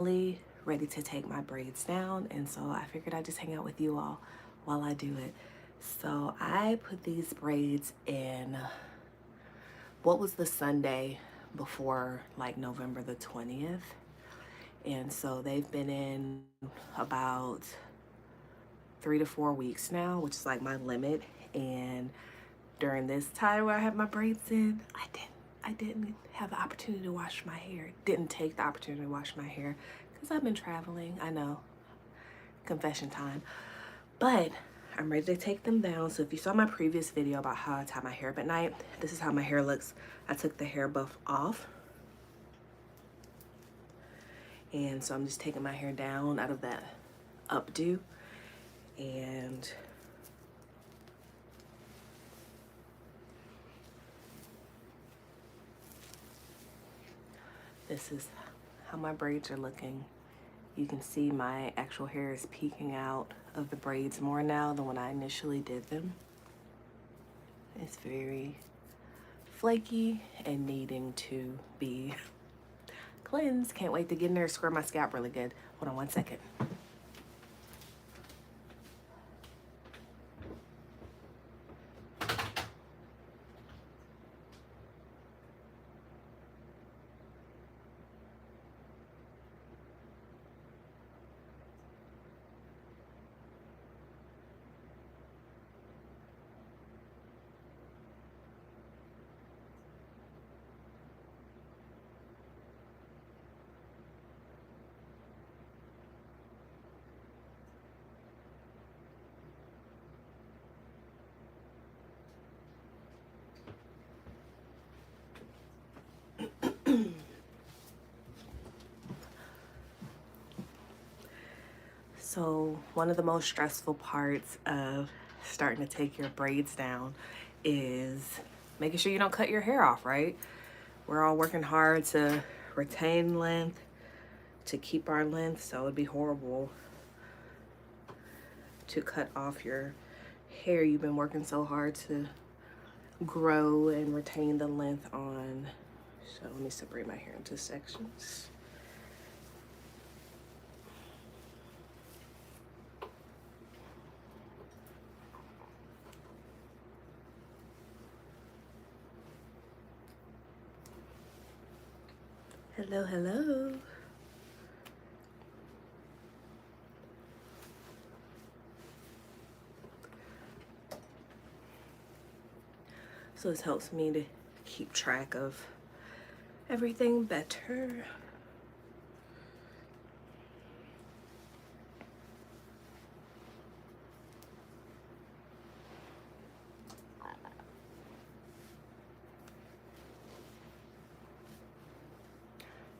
ready to take my braids down, and so I figured I'd just hang out with you all while I do it. So I put these braids in, what was the Sunday before, like November the 20th, and so they've been in about 3 to 4 weeks now, which is like my limit. And during this time where I had my braids in, I didn't have the opportunity to wash my hair. Didn't take the opportunity to wash my hair because I've been traveling. I know, confession time. But I'm ready to take them down. So if you saw my previous video about how I tie my hair up at night, this is how my hair looks. I took the hair buff off. And so I'm just taking my hair down out of that updo. And this is how my braids are looking. You can see my actual hair is peeking out of the braids more now than when I initially did them. It's very flaky and needing to be cleansed. Can't wait to get in there and square my scalp really good. Hold on one second. So one of the most stressful parts of starting to take your braids down is making sure you don't cut your hair off, right? We're all working hard to retain length, to keep our length, so it'd be horrible to cut off your hair you've been working so hard to grow and retain the length on. So let me separate my hair into sections. Hello, hello. So this helps me to keep track of everything better.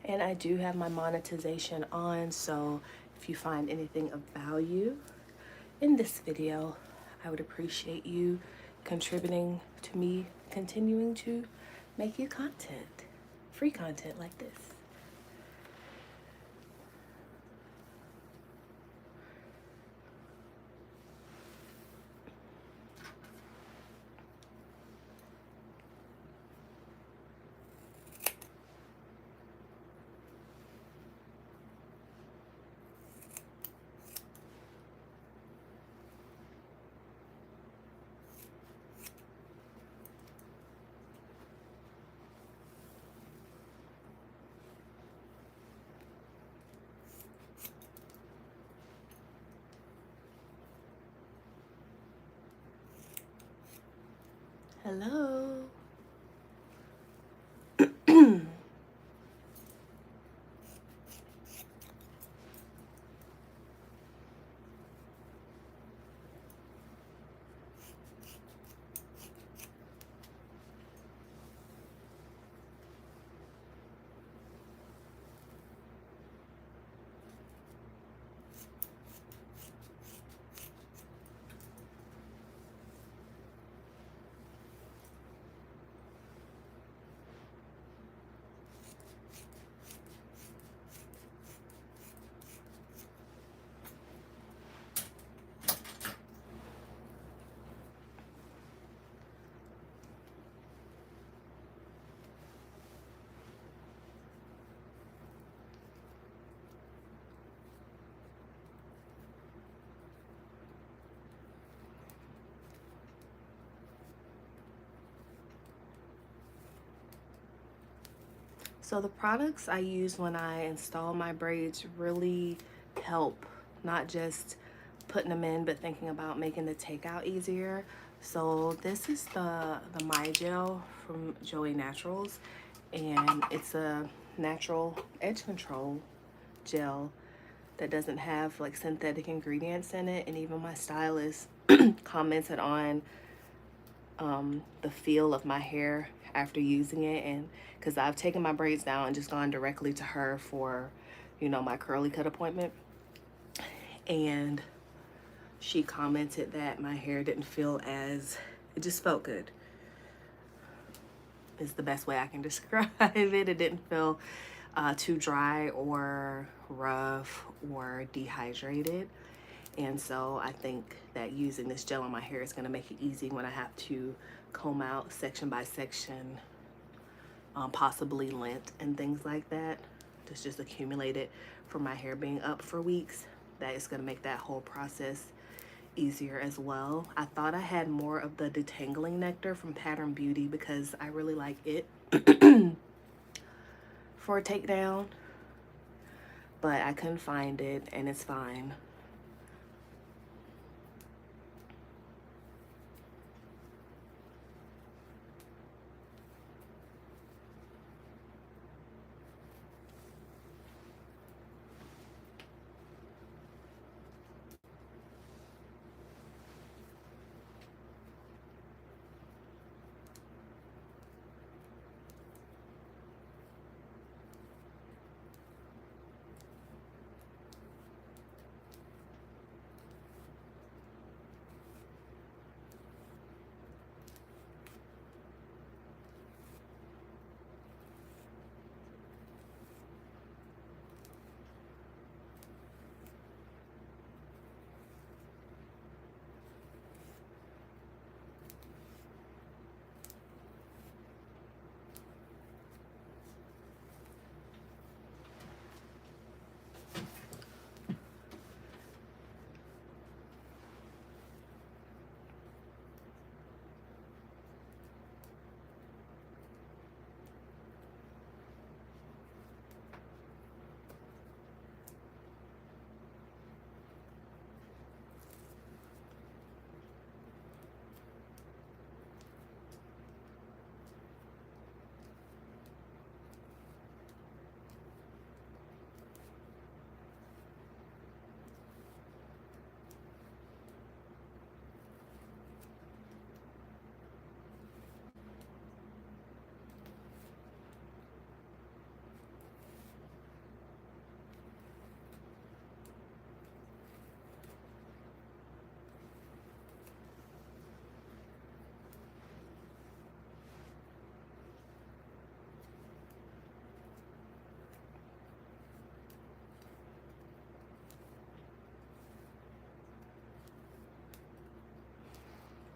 And I do have my monetization on, so if you find anything of value in this video, I would appreciate you contributing to me continuing to make you content, free content like this. Hello. So the products I use when I install my braids really help, not just putting them in, but thinking about making the takeout easier. So this is the My Gel from Joey Naturals, and it's a natural edge control gel that doesn't have like synthetic ingredients in it. And even my stylist commented on the feel of my hair after using it, and because I've taken my braids down and just gone directly to her for, you know, my curly cut appointment, and she commented that my hair didn't feel as, it just felt good, is the best way I can describe it. It didn't feel too dry or rough or dehydrated. And so I think that using this gel on my hair is going to make it easy when I have to comb out section by section, possibly lint and things like that. That's just accumulated from my hair being up for weeks. That is going to make that whole process easier as well. I thought I had more of the Detangling nectar from Pattern Beauty because I really like it for a takedown, but I couldn't find it, and it's fine.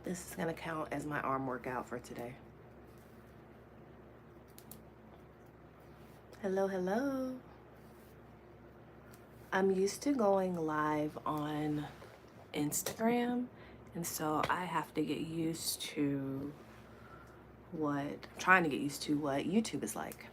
This is going to count as my arm workout for today. Hello, hello. I'm used to going live on Instagram, and so I have to get used to trying to get used to what YouTube is like.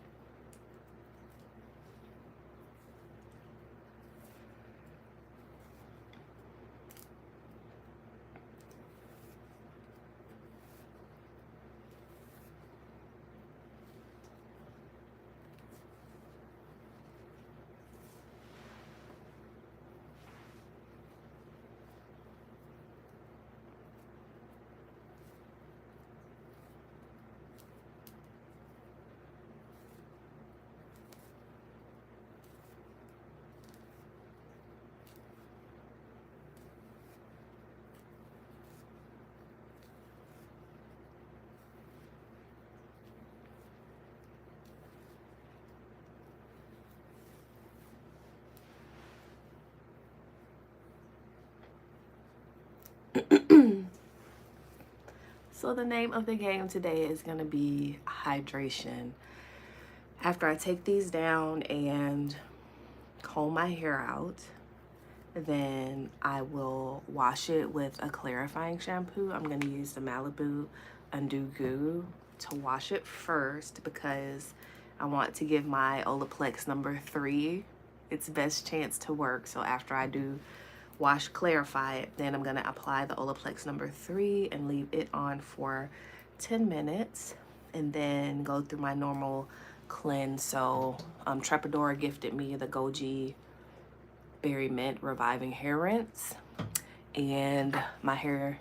So the name of the game today is going to be hydration. After I take these down and comb my hair out, then I will wash it with a clarifying shampoo. I'm going to use the Malibu Undo Goo to wash it first because I want to give my Olaplex number 3 its best chance to work. So after I do wash, clarify it, then I'm gonna apply the Olaplex number 3 and leave it on for 10 minutes and then go through my normal cleanse. So Trepadora gifted me the Goji Berry Mint Reviving Hair Rinse, and my hair,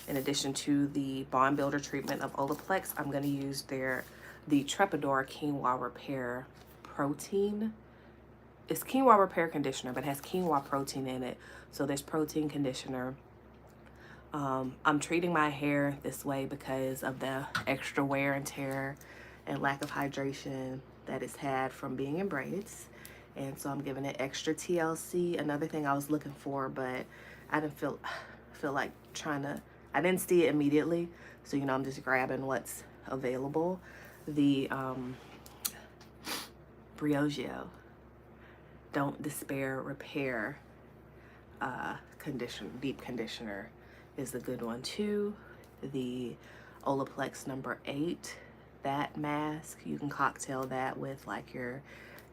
in addition to the Bond Builder treatment of Olaplex, I'm going to use the Trepadora Quinoa Repair Protein. It's Quinoa Repair Conditioner, but it has quinoa protein in it. So there's protein conditioner. I'm treating my hair this way because of the extra wear and tear and lack of hydration that it's had from being in braids. And so I'm giving it extra TLC. Another thing I was looking for, but I didn't feel like I didn't see it immediately. So, you know, I'm just grabbing what's available. The Briogeo Don't Despair Repair deep conditioner is a good one too. The Olaplex number 8, that mask, you can cocktail that with like your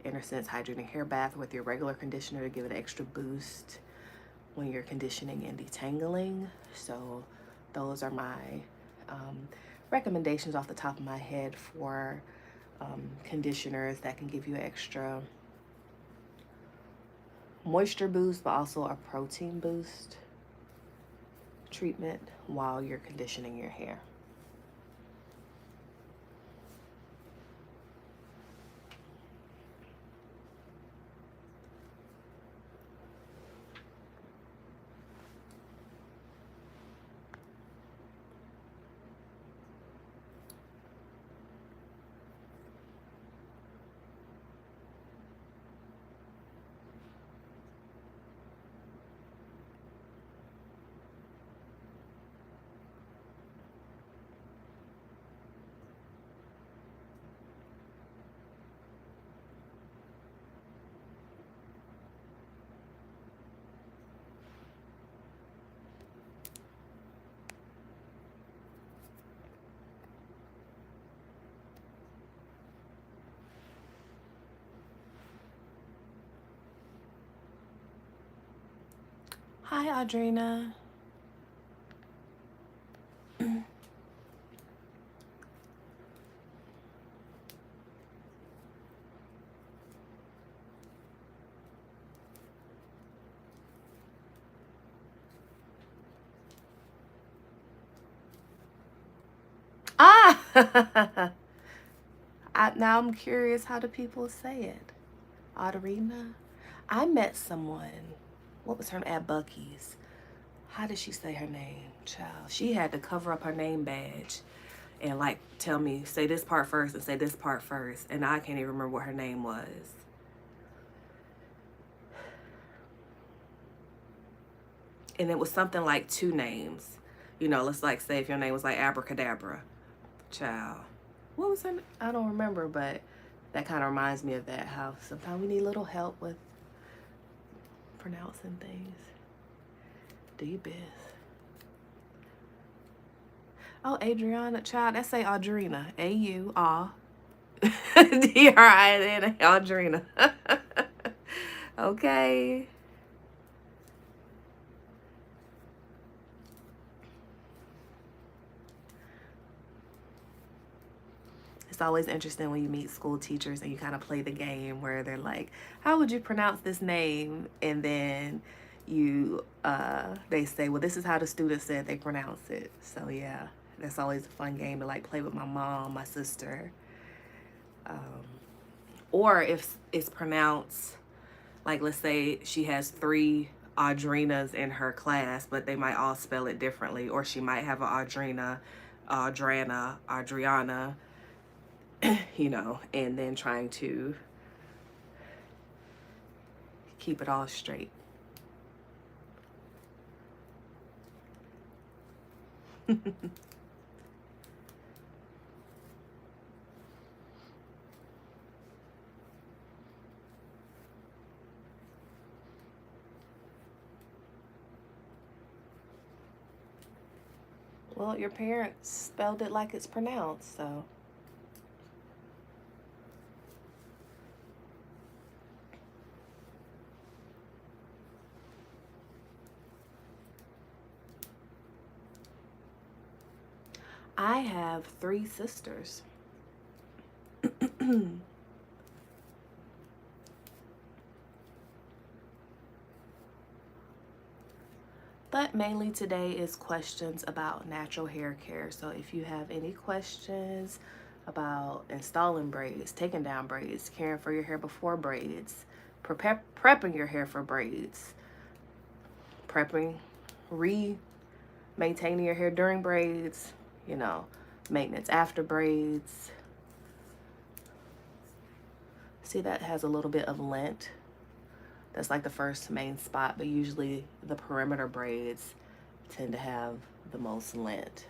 Innersense hydrating hair bath with your regular conditioner to give it an extra boost when you're conditioning and detangling. So those are my recommendations off the top of my head for conditioners that can give you an extra moisture boost, but also a protein boost treatment while you're conditioning your hair. Hi, Audrina. Ah! Now I'm curious, how do people say it? Audrina? I met someone, what was her name, at Buc-ee's. How did she say her name, child? She had to cover up her name badge and like tell me, say this part first and say this part first. And I can't even remember what her name was. And it was something like 2 names. You know, let's like say if your name was like Abracadabra, child. What was her name? I don't remember, but that kind of reminds me of that, how sometimes we need a little help with pronouncing things. Do your best. Oh, Adriana, child, that's say Audrina. A-U-R-D-R-I-N-A, Audrina. Okay. It's always interesting when you meet school teachers and you kind of play the game where they're like, how would you pronounce this name? And then they say, well, this is how the student said they pronounce it. So yeah, that's always a fun game to like play with my mom, my sister. Or if it's pronounced, like let's say she has 3 Audrinas in her class, but they might all spell it differently. Or she might have an Audrina, Audrana, Adriana, you know, and then trying to keep it all straight. Well, your parents spelled it like it's pronounced, so. I have 3 sisters. But mainly today is questions about natural hair care. So if you have any questions about installing braids, taking down braids, caring for your hair before braids, prepping your hair for braids, prepping, maintaining your hair during braids, you know, maintenance after braids. See, that has a little bit of lint. That's like the first main spot, but usually the perimeter braids tend to have the most lint.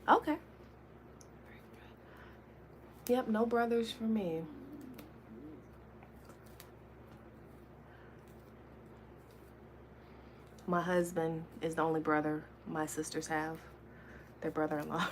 Okay. Yep, no brothers for me. My husband is the only brother my sisters have. Their brother-in-law.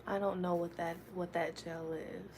I don't know what that gel is.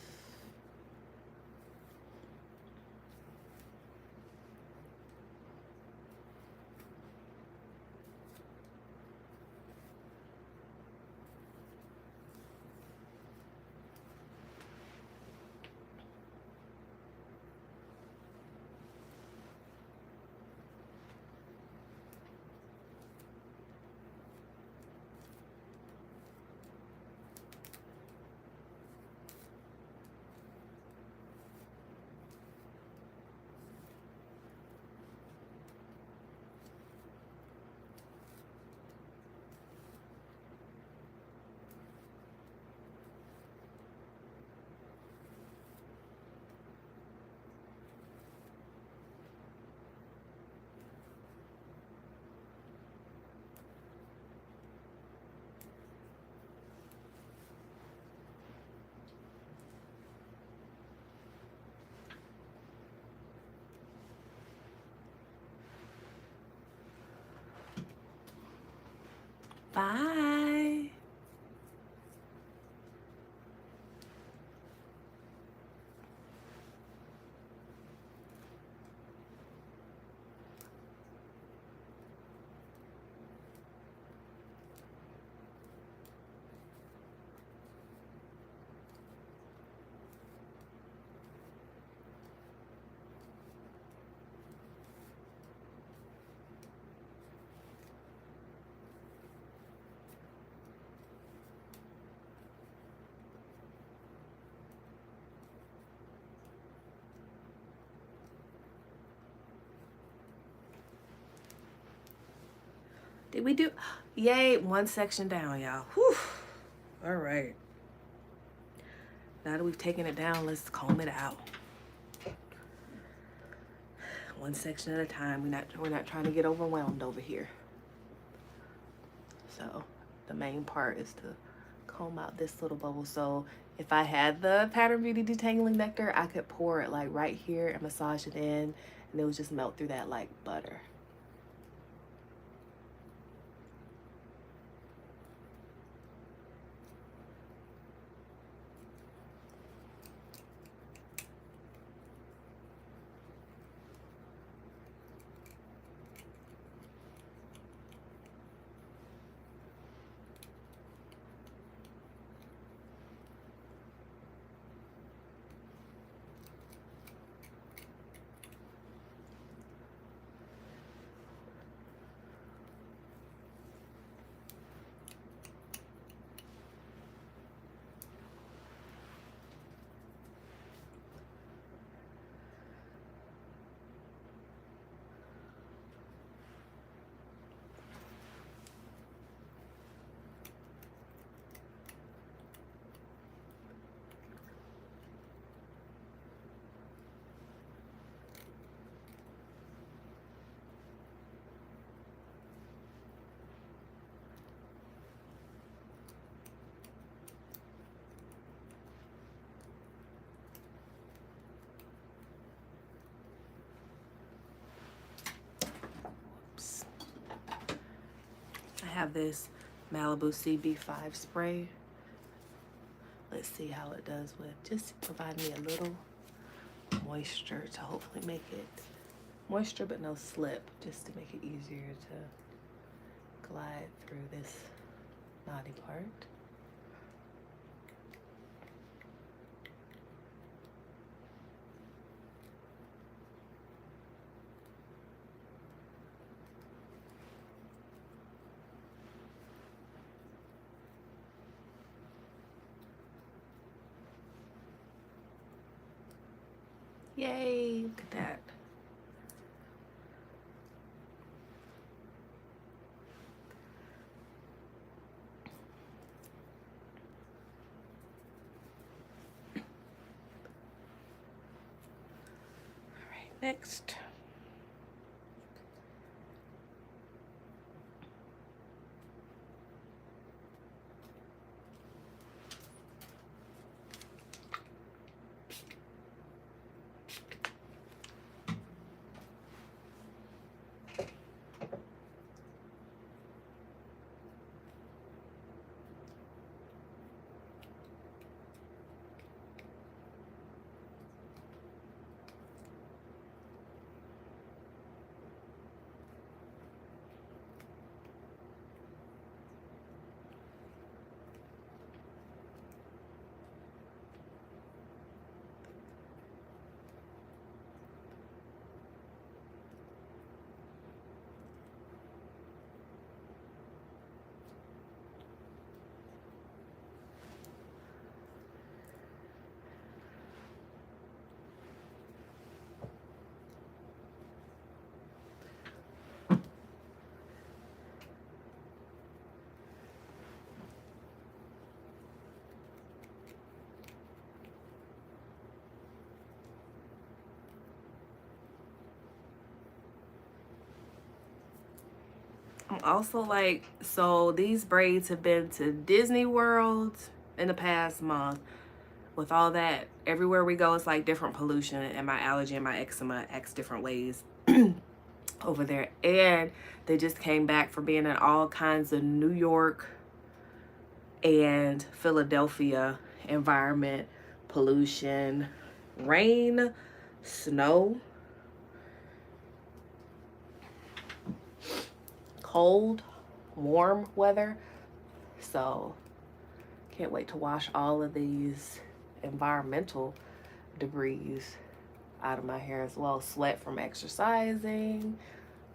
Bye. Did we do? Yay, one section down, y'all. Whew. All right. Now that we've taken it down, let's comb it out. One section at a time. We're not trying to get overwhelmed over here. So the main part is to comb out this little bubble. So if I had the Pattern Beauty Detangling Nectar, I could pour it like right here and massage it in, and it would just melt through that like butter. have this Malibu CB5 spray. Let's see how it does with just provide me a little moisture to hopefully make it moisture but no slip, just to make it easier to glide through this knotty part. Yay, look at that. All right, next. I'm also like, so these braids have been to Disney World in the past month. With all that, everywhere we go, it's like different pollution, and my allergy and my eczema acts different ways over there. And they just came back from being in all kinds of New York and Philadelphia environment, pollution, rain, snow, cold, warm weather. So can't wait to wash all of these environmental debris out of my hair as well. Sweat from exercising,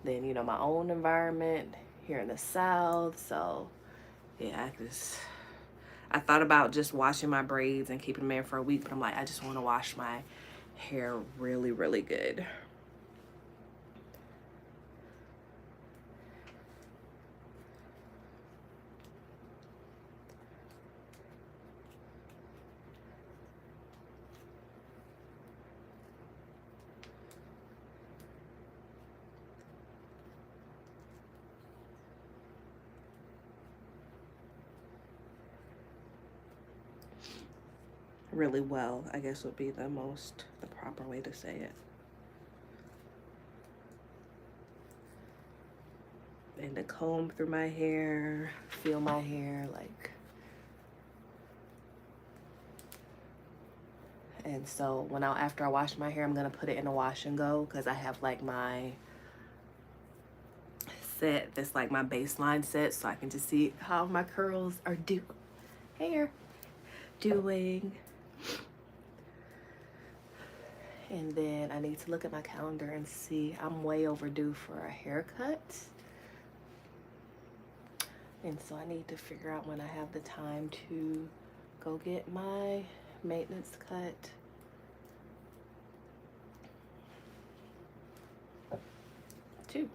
then, you know, my own environment here in the South. So yeah, I thought about just washing my braids and keeping them in for a week, but I'm like, I just want to wash my hair really, really good. Really well, I guess would be the proper way to say it. And to comb through my hair, feel my hair, like. And so after I wash my hair, I'm gonna put it in a wash and go, because I have like my set that's like my baseline set, so I can just see how my curls are doing. And then I need to look at my calendar and see, I'm way overdue for a haircut. And so I need to figure out when I have the time to go get my maintenance cut. Too.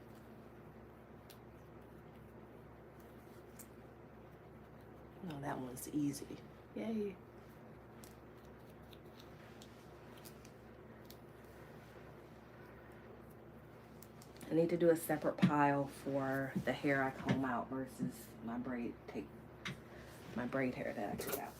No, that one's easy. Yay. I need to do a separate pile for the hair I comb out versus my braid hair that I took out.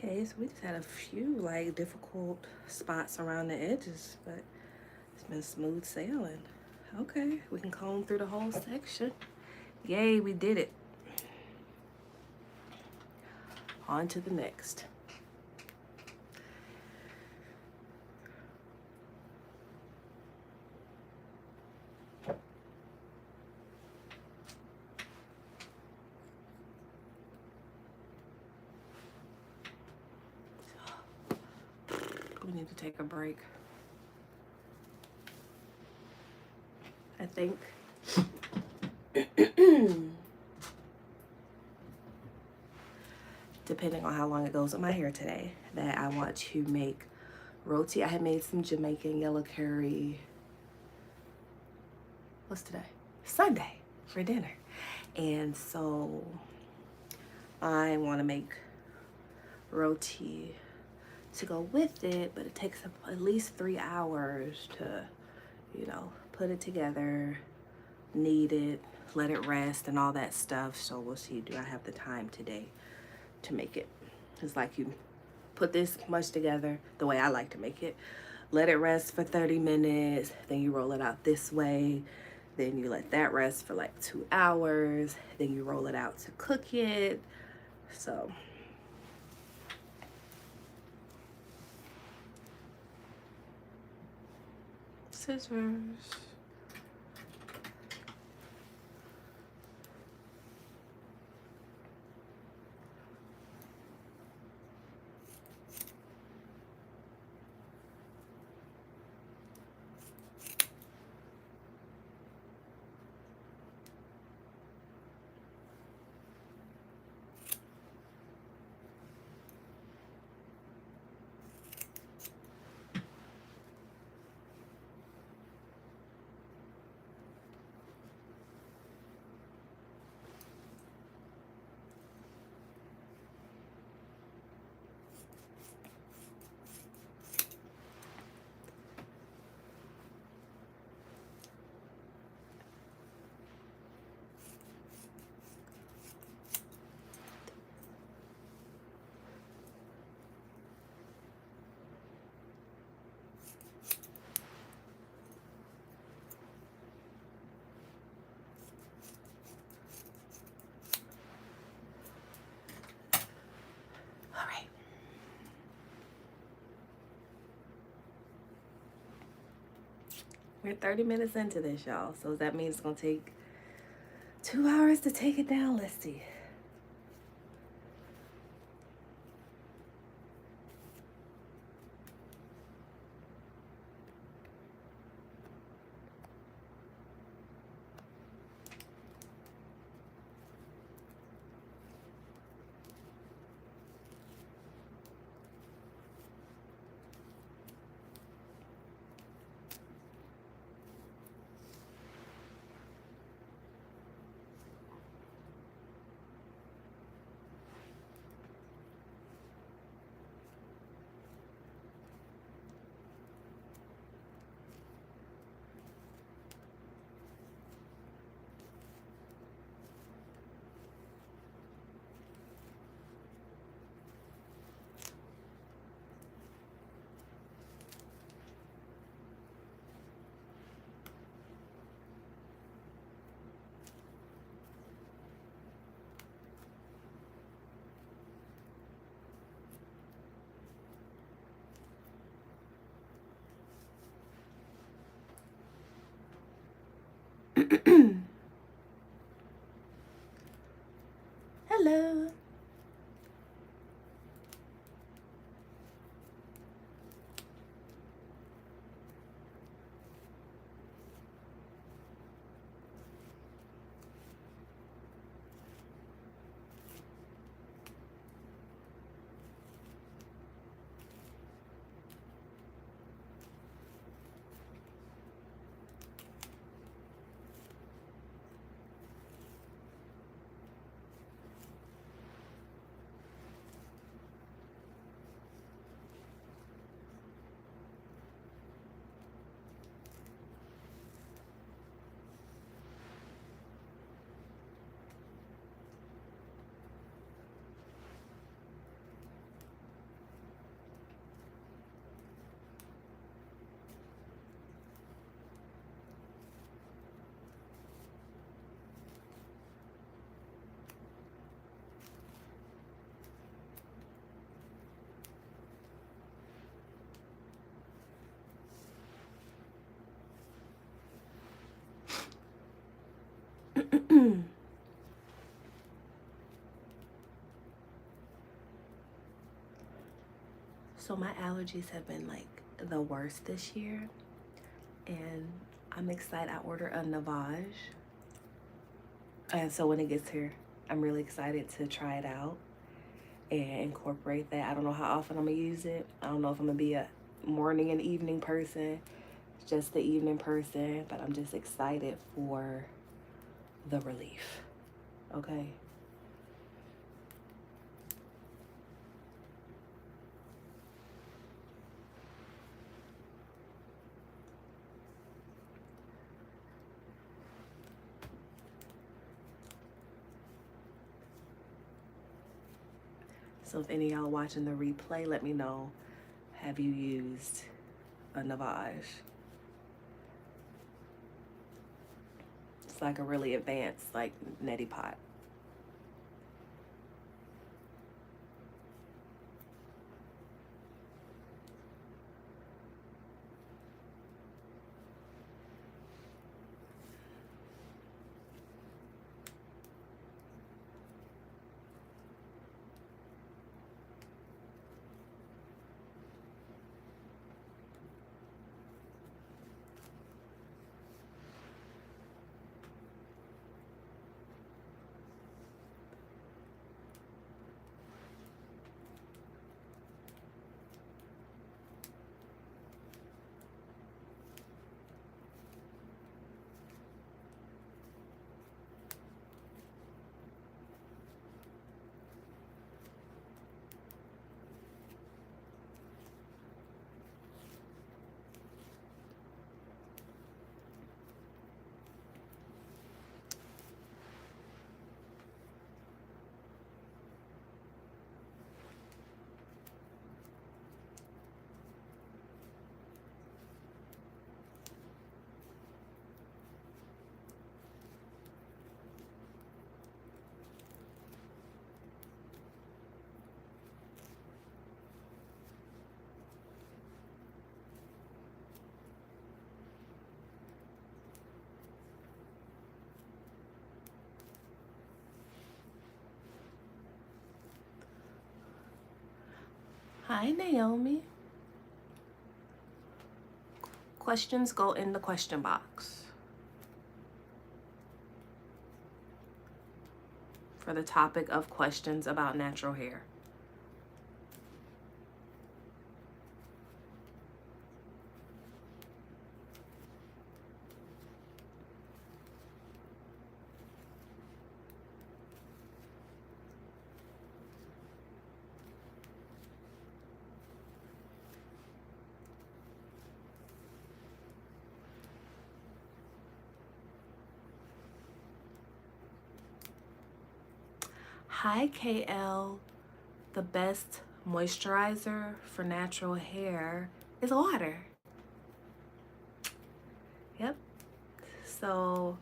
Okay, so we just had a few like difficult spots around the edges, but it's been smooth sailing. Okay, we can comb through the whole section. Yay, we did it. On to the next. We need to take a break. I think. Depending on how long it goes with my hair today, that I want to make roti. I had made some Jamaican yellow curry. What's today? Sunday for dinner. And so I want to make roti to go with it, but it takes at least 3 hours to, you know, put it together, knead it, let it rest and all that stuff. So we'll see, do I have the time today to make it? It's like you put this much together the way I like to make it, let it rest for 30 minutes, then you roll it out this way, then you let that rest for like 2 hours, then you roll it out to cook it. So scissors. We're 30 minutes into this, y'all. So that means it's gonna take 2 hours to take it down. Let's see. Hello. So my allergies have been like the worst this year, and I'm excited. I ordered a lavage, and so when it gets here, I'm really excited to try it out and incorporate that. I don't know how often I'm gonna use it. I don't know if I'm gonna be a morning and evening person, just the evening person, but I'm just excited for the relief. Okay. So if any of y'all watching the replay, let me know, have you used a lavage? It's like a really advanced, like, neti pot. Hi, Naomi. Questions go in the question box for the topic of questions about natural hair. Hi, KL. The best moisturizer for natural hair is water. Yep. So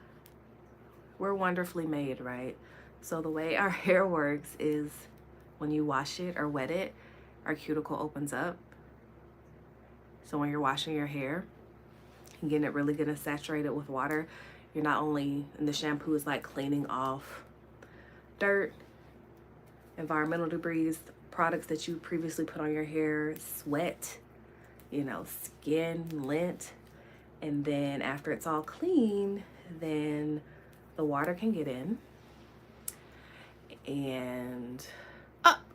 we're wonderfully made, right? So the way our hair works is when you wash it or wet it, our cuticle opens up. So when you're washing your hair and getting it really getting saturated with water, you're not only, and the shampoo is like cleaning off dirt, environmental debris, products that you previously put on your hair, sweat, you know, skin, lint. And then after it's all clean, then the water can get in. And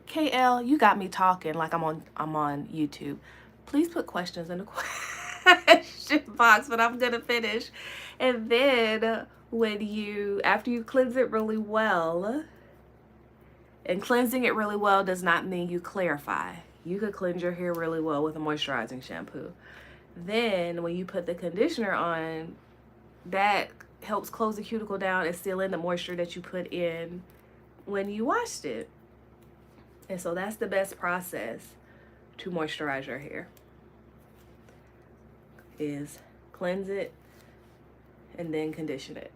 KL, you got me talking like I'm on YouTube. Please put questions in the question box, but I'm gonna finish. And then after you cleanse it really well, and cleansing it really well does not mean you clarify. You could cleanse your hair really well with a moisturizing shampoo. Then when you put the conditioner on, that helps close the cuticle down and seal in the moisture that you put in when you washed it. And so that's the best process to moisturize your hair, is cleanse it and then condition it.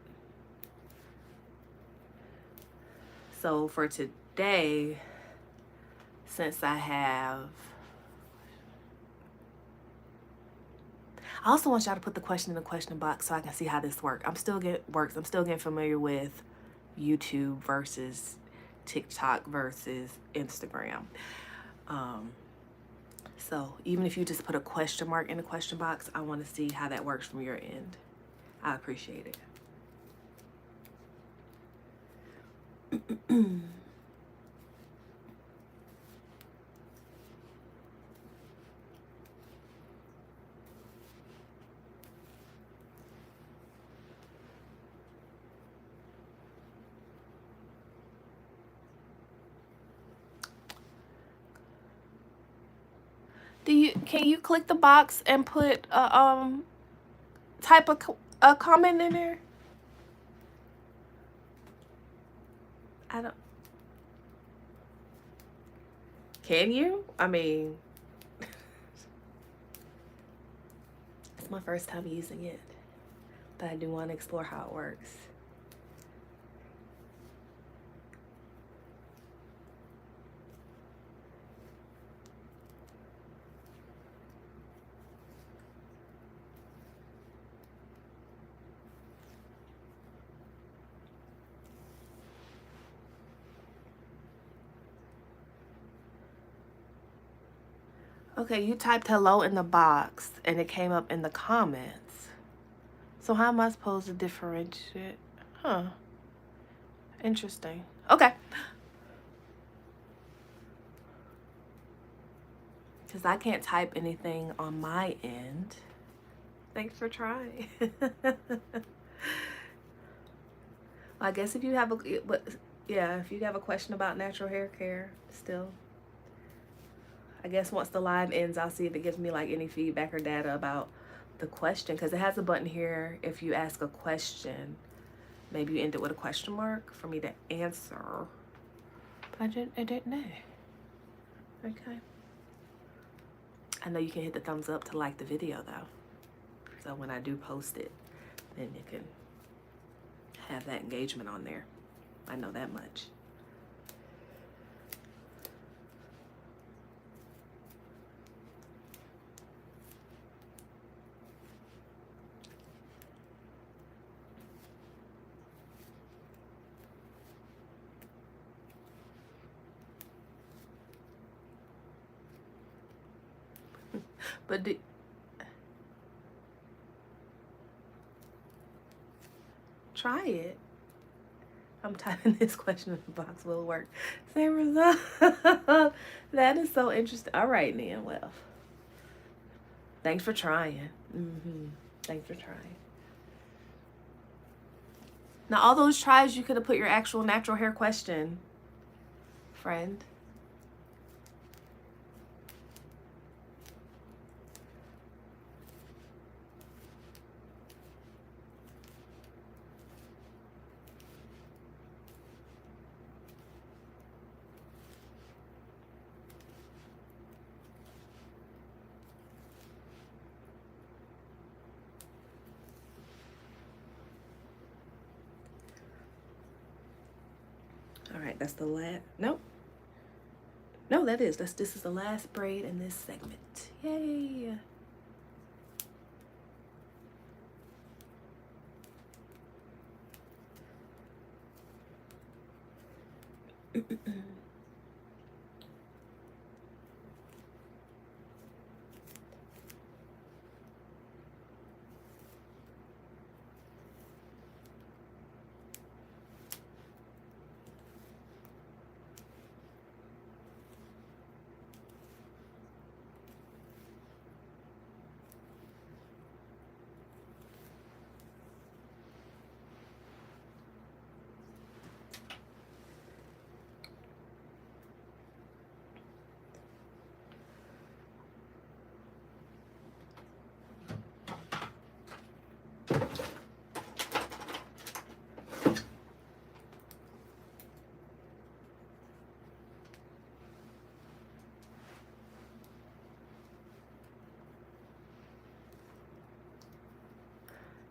So for today, since I also want y'all to put the question in the question box so I can see how this works. I'm still getting familiar with YouTube versus TikTok versus Instagram. So even if you just put a question mark in the question box, I want to see how that works from your end. I appreciate it. Can you click the box and put type a comment in there? I don't. Can you? I mean, it's my first time using it, but I do want to explore how it works. Okay, you typed hello in the box and it came up in the comments. So how am I supposed to differentiate? Huh. Interesting. Okay. Because I can't type anything on my end. Thanks for trying. Well, I guess if you have if you have a question about natural hair care still, I guess once the live ends, I'll see if it gives me like any feedback or data about the question, because it has a button here. If you ask a question, maybe you end it with a question mark for me to answer. But I didn't know. Okay. I know you can hit the thumbs up to like the video though. So when I do post it, then you can have that engagement on there. I know that much. But try it. I'm typing this question in the box. Will it work? Same result. That is so interesting. All right, then. Well, thanks for trying. Thanks for trying. Now, all those tries, you could have put your actual natural hair question, friend. All right, that's the last. Nope. No, this is the last braid in this segment. Yay.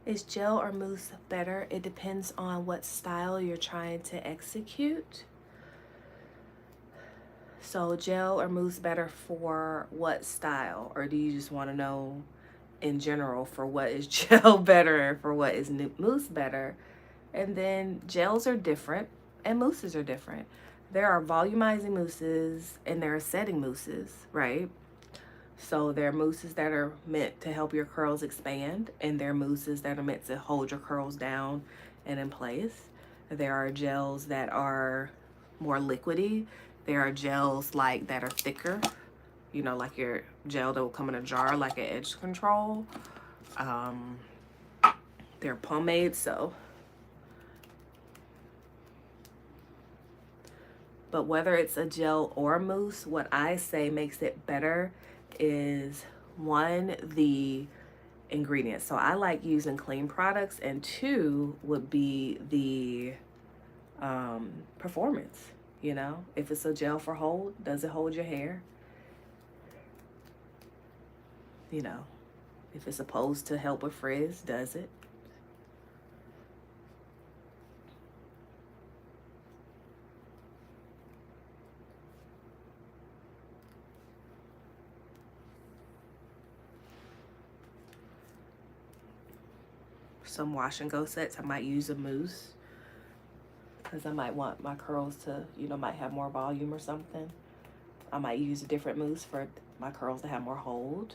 Is gel or mousse better? It depends on what style you're trying to execute. So gel or mousse better for what style? Or do you just want to know in general for what is gel better and for what is mousse better. And then gels are different and mousses are different. There are volumizing mousses and there are setting mousses, right? So there are mousses that are meant to help your curls expand, and there are mousses that are meant to hold your curls down and in place. There are gels that are more liquidy. There are gels like that are thicker, you know, like your gel that will come in a jar, like an edge control. They're pomades, so. But whether it's a gel or a mousse, what I say makes it better is one, the ingredients. So I like using clean products, and two would be the performance. You know, if it's a gel for hold, does it hold your hair? You know, if it's supposed to help with frizz, does it? Some wash and go sets, I might use a mousse because I might want my curls to, you know, might have more volume or something. I might use a different mousse for my curls to have more hold.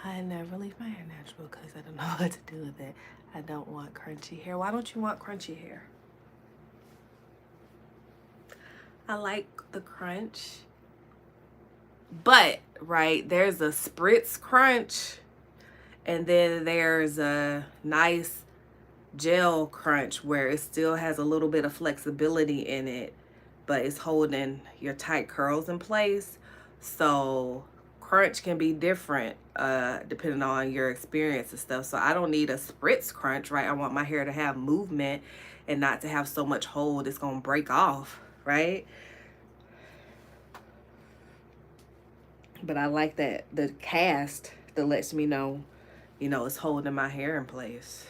I never leave my hair natural because I don't know what to do with it. I don't want crunchy hair. Why don't you want crunchy hair? I like the crunch, but right, there's a spritz crunch, and then there's a nice gel crunch where it still has a little bit of flexibility in it, but it's holding your tight curls in place. So crunch can be different depending on your experience and stuff. So I don't need a spritz crunch, right? I want my hair to have movement and not to have so much hold it's gonna break off, right? But I like that the cast that lets me know, you know, it's holding my hair in place,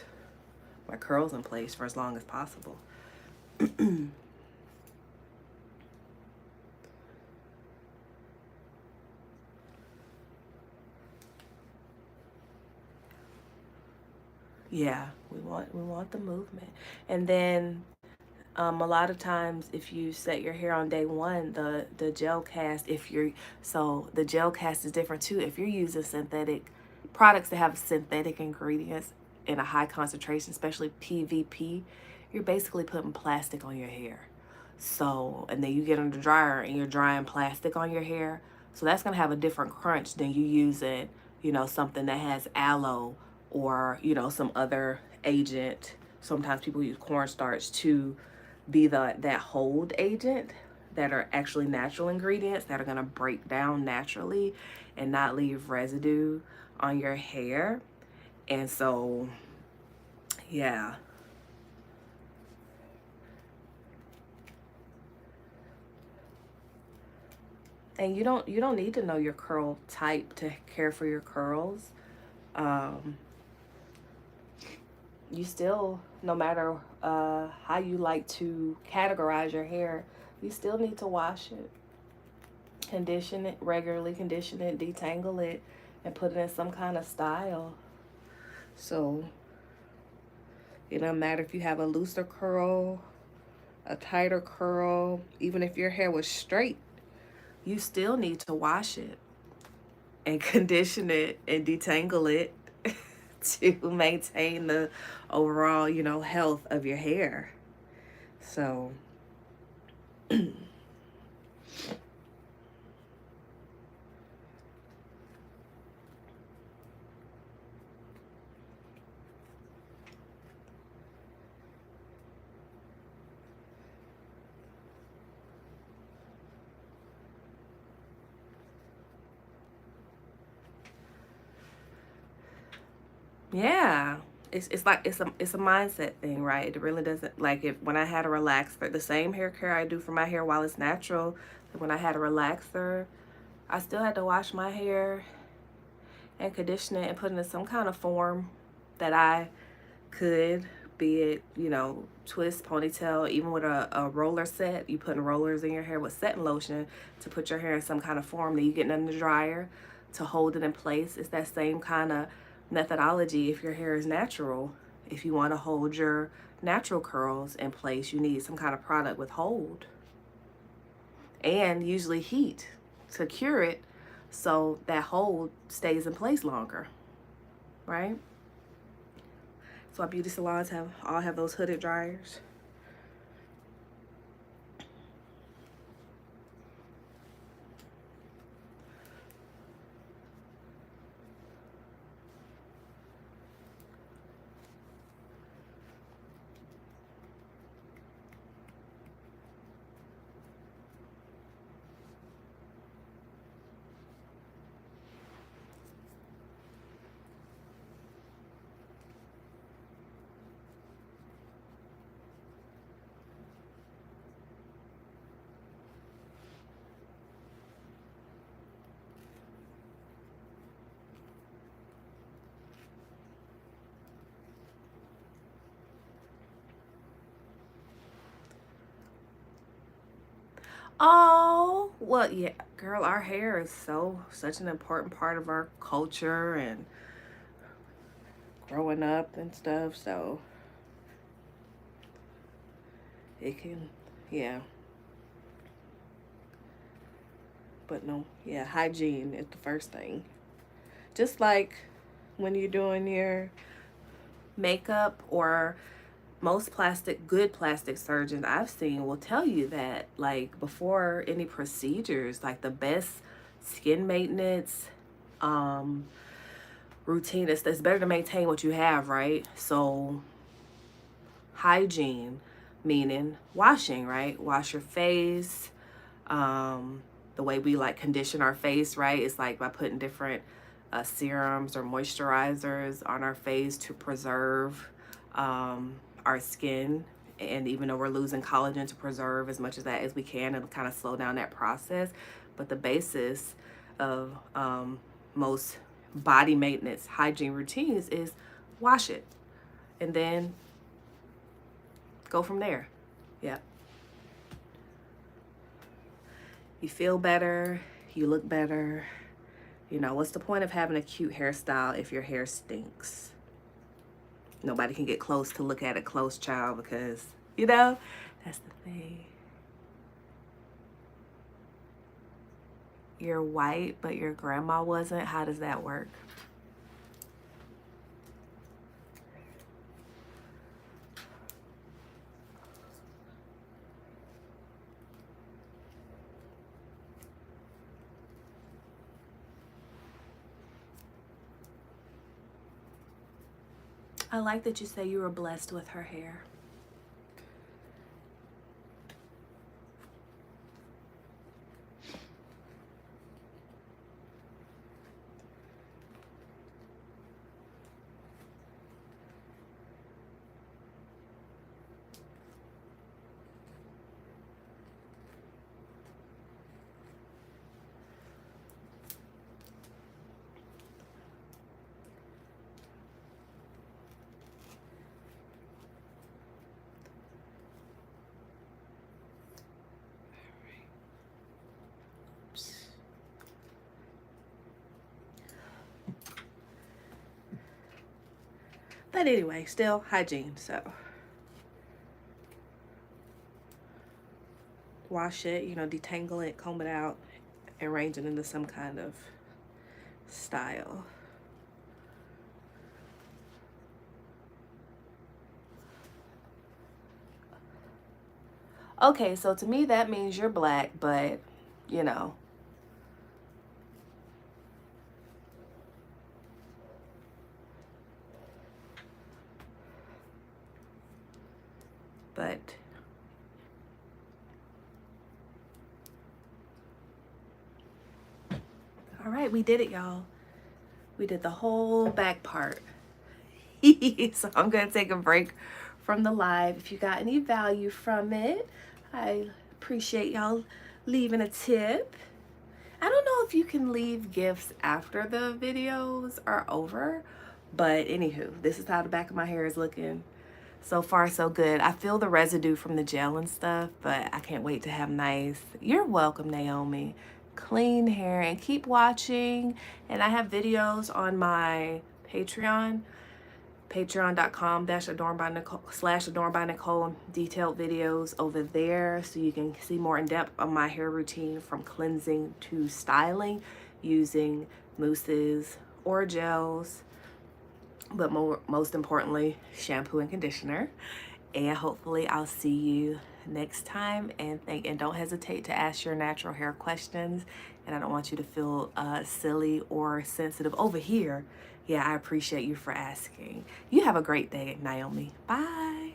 my curls in place for as long as possible. Yeah, we want the movement. And then a lot of times if you set your hair on day one, the gel cast, if you're, so the gel cast is different too. If you're using synthetic products that have synthetic ingredients in a high concentration, especially PVP, you're basically putting plastic on your hair. So, and then you get in the dryer and you're drying plastic on your hair. So that's gonna have a different crunch than you using, you know, something that has aloe or, you know, some other agent. Sometimes people use cornstarch to be that hold agent, that are actually natural ingredients that are gonna break down naturally and not leave residue on your hair. And so, yeah. And you don't need to know your curl type to care for your curls. Um, you still, no matter how you like to categorize your hair, you still need to wash it. Condition it, regularly condition it, detangle it, and put it in some kind of style. So it doesn't matter if you have a looser curl, a tighter curl, even if your hair was straight, you still need to wash it and condition it and detangle it to maintain the overall, you know, health of your hair. So yeah, it's like it's a mindset thing, right? It really doesn't, like, if when I had a relaxer, the same hair care I do for my hair while it's natural, when I had a relaxer, I still had to wash my hair and condition it and put it in some kind of form that I could, be it, you know, twist, ponytail, even with a roller set. You putting rollers in your hair with setting lotion to put your hair in some kind of form. Then you get it in the dryer to hold it in place. It's that same kind of methodology if your hair is natural. If you want to hold your natural curls in place, you need some kind of product with hold and usually heat to cure it so that hold stays in place longer, right? So our beauty salons all have those hooded dryers. Oh, well, yeah, girl, our hair is such an important part of our culture and growing up and stuff. So it can, yeah. But no, yeah, hygiene is the first thing. Just like when you're doing your makeup, or most good plastic surgeons I've seen will tell you that, like, before any procedures, like, the best skin maintenance routine is, it's better to maintain what you have, right? So hygiene, meaning washing, right? Wash your face. The way we like condition our face, right? It's like by putting different serums or moisturizers on our face to preserve our skin. And even though we're losing collagen, to preserve as much of that as we can and kind of slow down that process. But the basis of most body maintenance hygiene routines is wash it and then go from there. Yeah. You feel better, you look better. You know, what's the point of having a cute hairstyle if your hair stinks? Nobody can get close to look at it close, child, because, you know, that's the thing. You're white, but your grandma wasn't. How does that work? I like that you say you were blessed with her hair. But anyway, still hygiene. So wash it, you know, detangle it, comb it out, and arrange it into some kind of style. Okay, so to me that means you're black, but you know. But all right, we did it, y'all. We did the whole back part. So I'm gonna take a break from the live. If you got any value from it, I appreciate y'all leaving a tip. I don't know if you can leave gifts after the videos are over, but anywho, this is how the back of my hair is looking. So far, so good. I feel the residue from the gel and stuff, but I can't wait to have nice, you're welcome, Naomi, clean hair. And keep watching. And I have videos on my Patreon, patreon.com/adornedbynicole, detailed videos over there, so you can see more in depth of my hair routine from cleansing to styling using mousses or gels, but most importantly, shampoo and conditioner. And hopefully I'll see you next time. And don't hesitate to ask your natural hair questions. And I don't want you to feel silly or sensitive over here. Yeah, I appreciate you for asking. You have a great day, Naomi. Bye.